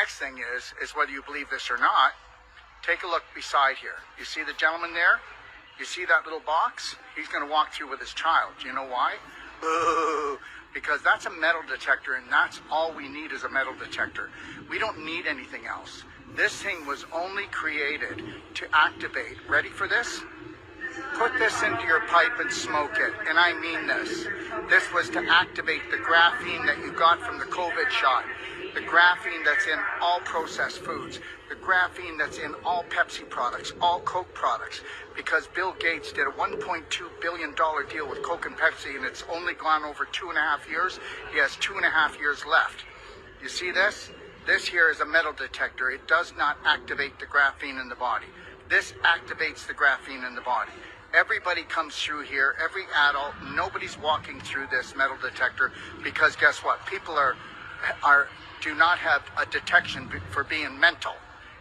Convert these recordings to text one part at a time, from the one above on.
next thing is whether you believe this or not, take a look beside here. You see the gentleman there? You see that little box? He's going to walk through with his child. Do you know why? Boo! Because that's a metal detector, and that's all we need is a metal detector. We don't need anything else. This thing was only created to activate. Ready for this? Put this into your pipe and smoke it. And I mean this. This was to activate the graphene that you got from the COVID shot. The graphene that's in all processed foods. The graphene that's in all Pepsi products, all Coke products. Because Bill Gates did a $1.2 billion deal with Coke and Pepsi, and it's only gone over 2.5 years. He has 2.5 years left. You see this? This here is a metal detector. It does not activate the graphene in the body. This activates the graphene in the body. Everybody comes through here, every adult, nobody's walking through this metal detector because guess what? People do not have a detection for being mental,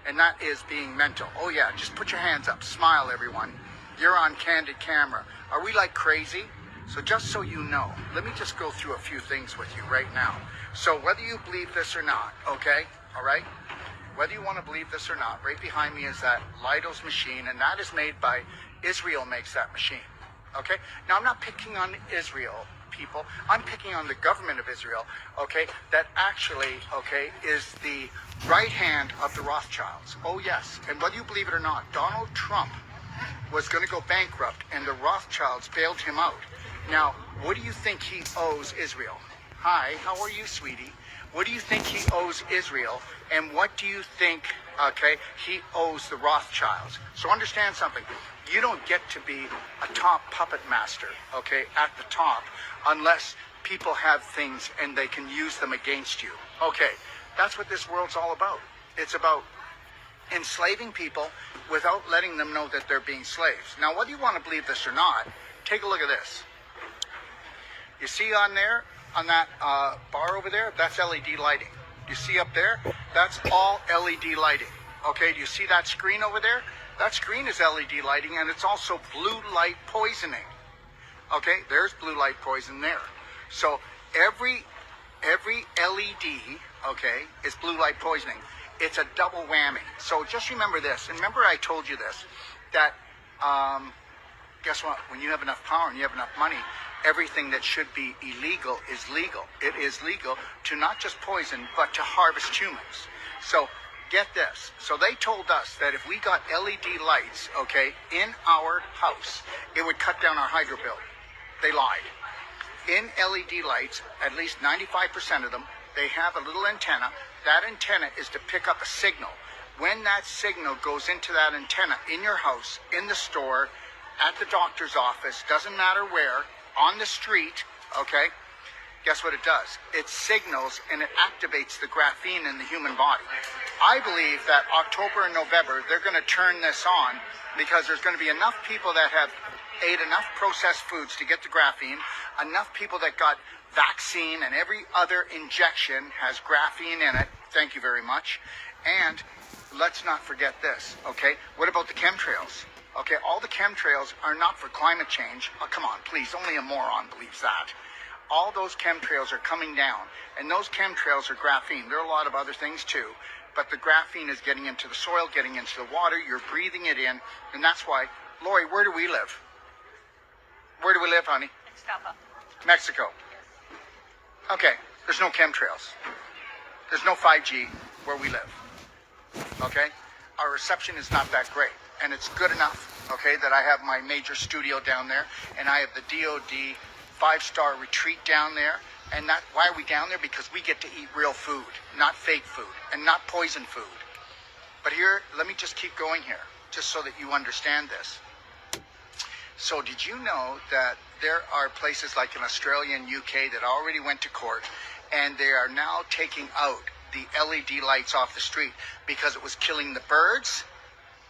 and that is being mental. Oh yeah, just put your hands up, smile everyone. You're on candid camera. Are we like crazy? So just so you know, let me just go through a few things with you right now. So whether you believe this or not, okay, all right? Whether you want to believe this or not, right behind me is that Leidos machine, and that is made by Israel makes that machine, okay? Now, I'm not picking on Israel, people. I'm picking on the government of Israel, okay, that actually, okay, is the right hand of the Rothschilds. Oh, yes, and whether you believe it or not, Donald Trump was going to go bankrupt, and the Rothschilds bailed him out. Now, what do you think he owes Israel? Hi, how are you, sweetie? What do you think he owes Israel? And what do you think, okay, he owes the Rothschilds? So understand something. You don't get to be a top puppet master, okay, at the top, unless people have things and they can use them against you. Okay, that's what this world's all about. It's about enslaving people without letting them know that they're being slaves. Now, whether you want to believe this or not, take a look at this. You see on there, on that bar over there, that's LED lighting. You see up there, that's all LED lighting. Okay, do you see that screen over there? That screen is LED lighting, and it's also blue light poisoning. Okay, there's blue light poison there. So every LED, okay, is blue light poisoning. It's a double whammy. So just remember this, and remember I told you this, that guess what? When you have enough power and you have enough money, everything that should be illegal is legal. It is legal to not just poison, but to harvest humans. So get this. So they told us that if we got LED lights, okay, in our house, it would cut down our hydro bill. They lied. In LED lights, at least 95% of them, they have a little antenna. That antenna is to pick up a signal. When that signal goes into that antenna in your house, in the store, at the doctor's office, doesn't matter where, on the street, okay, guess what it does? It signals and it activates the graphene in the human body. I believe that October and November, they're going to turn this on because there's going to be enough people that have ate enough processed foods to get the graphene, enough people that got vaccine and every other injection has graphene in it. Thank you very much. And let's not forget this, okay? What about the chemtrails? Okay, all the chemtrails are not for climate change. Oh, come on, please, only a moron believes that. All those chemtrails are coming down, and those chemtrails are graphene. There are a lot of other things too, but the graphene is getting into the soil, getting into the water, you're breathing it in, and that's why, Lori, where do we live? Where do we live, honey? Mexico. Okay, there's no chemtrails. There's no 5G where we live, okay? Our reception is not that great. And it's good enough, okay, that I have my major studio down there, and I have the DOD 5-star retreat down there. And that, why are we down there? Because we get to eat real food, not fake food, and not poison food. But here, let me just keep going here, just so that you understand this. So did you know that there are places like in Australia and UK that already went to court, and they are now taking out the LED lights off the street because it was killing the birds,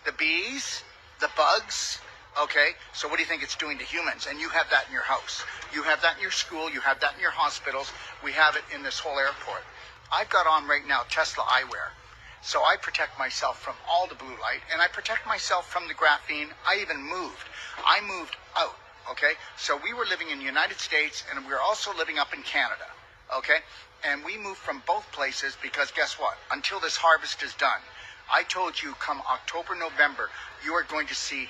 the bees, the bugs, okay? So what do you think it's doing to humans? And you have that in your house. You have that in your school. You have that in your hospitals. We have it in this whole airport. I've got on right now Tesla eyewear. So I protect myself from all the blue light, and I protect myself from the graphene. I even moved. I moved out, okay? So we were living in the United States, and we were also living up in Canada, okay? And we moved from both places because guess what? Until this harvest is done, I told you come October, November, you are going to see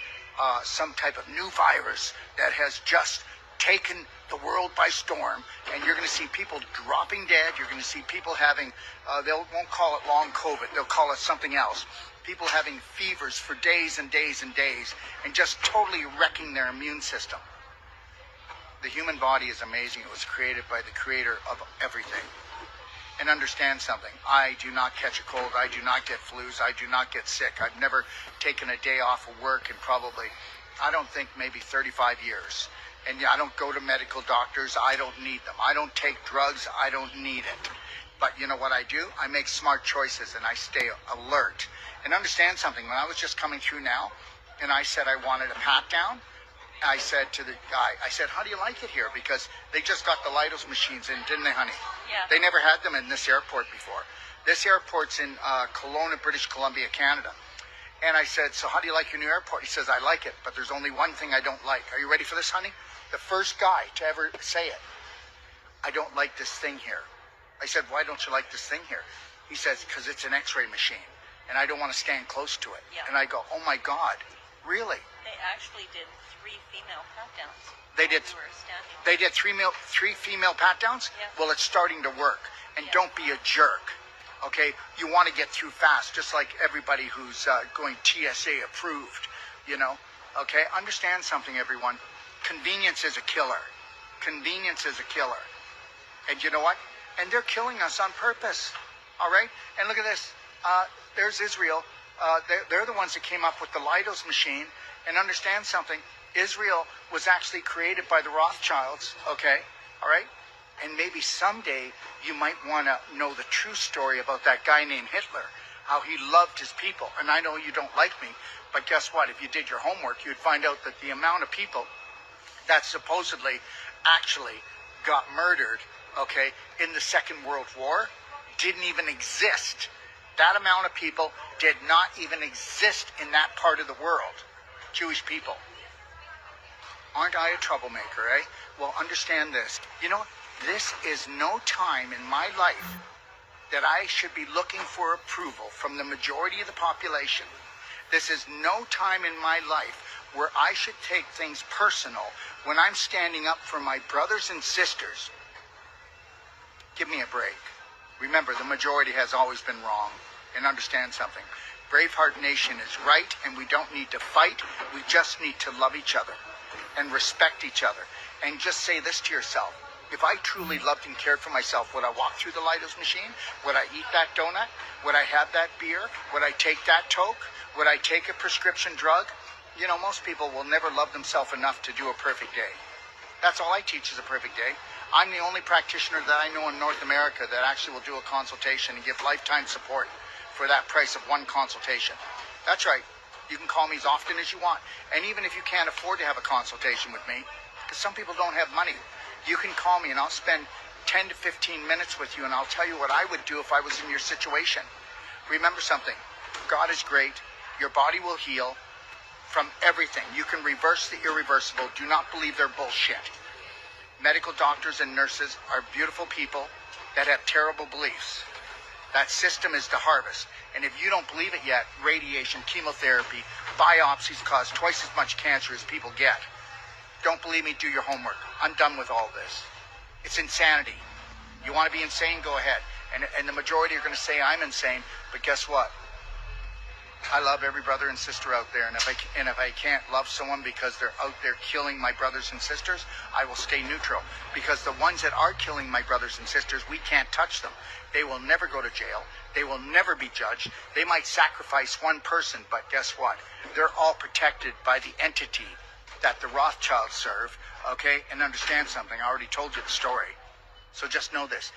some type of new virus that has just taken the world by storm, and you're going to see people dropping dead. You're going to see people having, they won't call it long COVID, they'll call it something else. People having fevers for days and days and days, and just totally wrecking their immune system. The human body is amazing. It was created by the creator of everything. And understand something. I do not catch a cold. I do not get flus. I do not get sick. I've never taken a day off of work in probably, I don't think, maybe 35 years. And I don't go to medical doctors. I don't need them. I don't take drugs. I don't need it. But you know what I do? I make smart choices and I stay alert. And understand something. When I was just coming through now and I said I wanted a pat down, I said to the guy, I said, how do you like it here? Because they just got the Leidos machines in, didn't they, honey? Yeah. They never had them in this airport before. This airport's in Kelowna, British Columbia, Canada. And I said, so how do you like your new airport? He says, I like it, but there's only one thing I don't like. Are you ready for this, honey? The first guy to ever say it. I don't like this thing here. I said, why don't you like this thing here? He says, because it's an x-ray machine, and I don't want to stand close to it. Yeah. And I go, oh my God, really? They actually did 3 female pat downs. They did. We were standing. They did three female pat downs? Yeah. Well, it's starting to work. And Yeah. don't be a jerk, okay? You want to get through fast, just like everybody who's going TSA approved, you know? Okay? Understand something, everyone. Convenience is a killer. Convenience is a killer. And you know what? And they're killing us on purpose, all right? And look at this. There's Israel. They're the ones that came up with the Leidos machine. And understand something. Israel was actually created by the Rothschilds, okay? All right? And maybe someday you might want to know the true story about that guy named Hitler, how he loved his people. And I know you don't like me, but guess what? If you did your homework, you'd find out that the amount of people that supposedly actually got murdered, okay, in the Second World War didn't even exist. That amount of people did not even exist in that part of the world. Jewish people. Aren't I a troublemaker, eh? Well, understand this. You know, this is no time in my life that I should be looking for approval from the majority of the population. This is no time in my life where I should take things personal when I'm standing up for my brothers and sisters. Give me a break. Remember, the majority has always been wrong. And understand something. Braveheart Nation is right, and we don't need to fight. We just need to love each other and respect each other. And just say this to yourself. If I truly loved and cared for myself, would I walk through the Leidos machine? Would I eat that donut? Would I have that beer? Would I take that toke? Would I take a prescription drug? You know, most people will never love themselves enough to do a perfect day. That's all I teach is a perfect day. I'm the only practitioner that I know in North America that actually will do a consultation and give lifetime support for that price of one consultation. That's right. You can call me as often as you want. And even if you can't afford to have a consultation with me, because some people don't have money, you can call me and I'll spend 10 to 15 minutes with you and I'll tell you what I would do if I was in your situation. Remember something. God is great. Your body will heal from everything. You can reverse the irreversible. Do not believe their bullshit. Medical doctors and nurses are beautiful people that have terrible beliefs. That system is to harvest. And if you don't believe it yet, radiation, chemotherapy, biopsies cause twice as much cancer as people get. Don't believe me, do your homework. I'm done with all this. It's insanity. You want to be insane, go ahead. And the majority are going to say I'm insane, but guess what? I love every brother and sister out there, and if I can't love someone because they're out there killing my brothers and sisters, I will stay neutral. Because the ones that are killing my brothers and sisters, we can't touch them. They will never go to jail. They will never be judged. They might sacrifice one person, but guess what? They're all protected by the entity that the Rothschilds serve, okay? And understand something. I already told you the story. So just know this.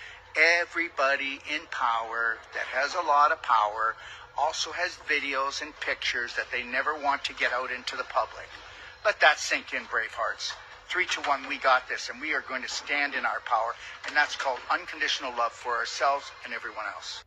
Everybody in power that has a lot of power also has videos and pictures that they never want to get out into the public. Let that sink in, Bravehearts. 3-1, we got this, and we are going to stand in our power, and that's called unconditional love for ourselves and everyone else.